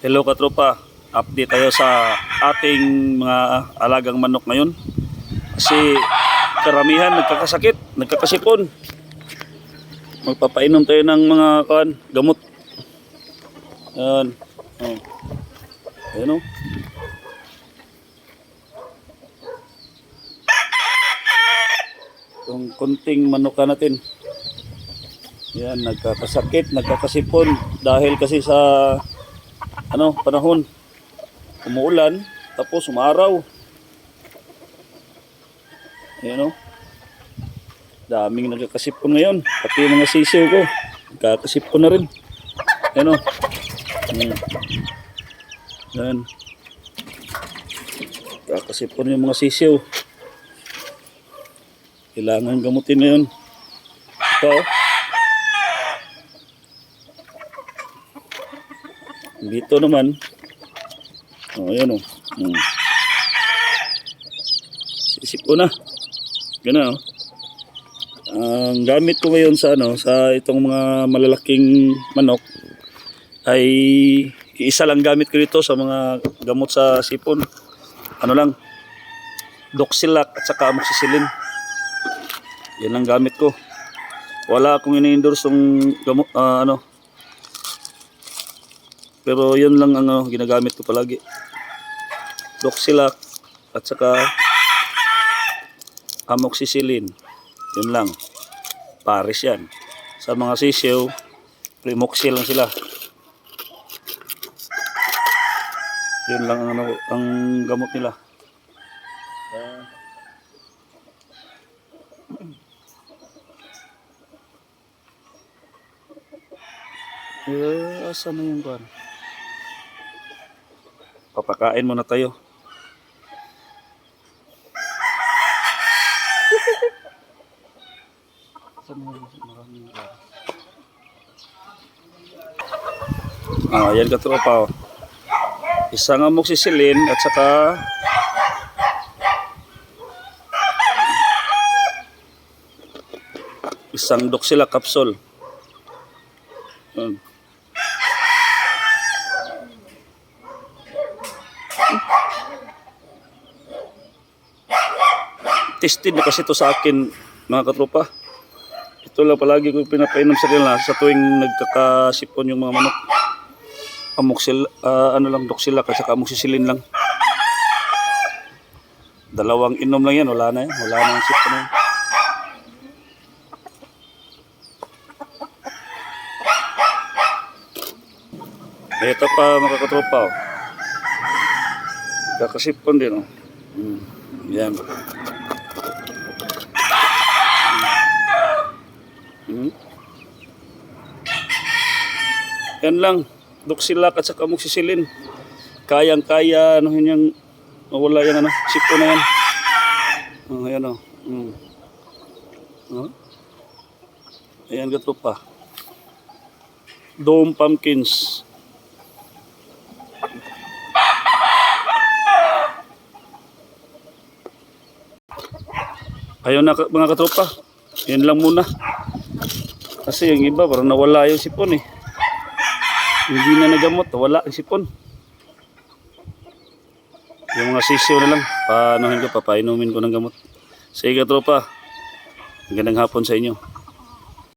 Hello katropa, update tayo sa ating mga alagang manok ngayon. Kasi karamihan nagkakasakit, nagkakasipon. Magpapainom tayo ng mga gamot. Yan. Oh. Ayan o. Itong konting manuka natin. Yan, nagkakasakit, nagkakasipon dahil kasi sa panahon umuulan tapos umaraw. Ayan o, daming nagkakasipon ngayon, pati yung mga sisiw ko nagkakasipon na rin. Ayan o, ayan, nagkakasipon yung mga sisiw, kailangan gamutin ngayon. Ito o, dito naman, ayan o, sisipo na, gano'n o. Ang gamit ko ngayon sa sa itong mga malalaking manok ay isa lang gamit ko dito sa mga gamot sa sipon. Lang, Doxilac at saka Amoxicillin. Yan lang gamit ko. Wala akong ini-endorse ng gamot, pero yun lang ang ginagamit ko palagi. Doxilac at saka Amoxicillin. Yun lang. Pares yan. Sa mga sisiw, Primoxil lang sila. Yun lang ang gamot nila. Asan na yung ban? Papakain muna tayo. Yan katropa. Isang Amoxicillin at saka isang Doxilac capsule. Tested na kasi ito sa akin mga katropa. Ito lang palagi ko pinapainom sa kanila sa tuwing nagkakasipon yung mga manok. Doxilac at saka Amoxicillin lang. Dalawang inom lang yan, wala na yan. Wala na yung sipon na yan. Ito pa mga katropa. Kakasipon din o. Yan. Yan lang, Doxilac at saka Amoxicillin. Kayang-kaya yung mawala yung sipon na yan. Ayan o. Ayan katropa. Dome pumpkins. Ayun na mga katropa. Yan lang muna. Kasi yung iba parang nawala yung sipon eh. Hindi na nagamot, wala ang sipon. Yung mga sisiw na lang, papainumin ko ng gamot. Sige tropa, magandang hapon sa inyo.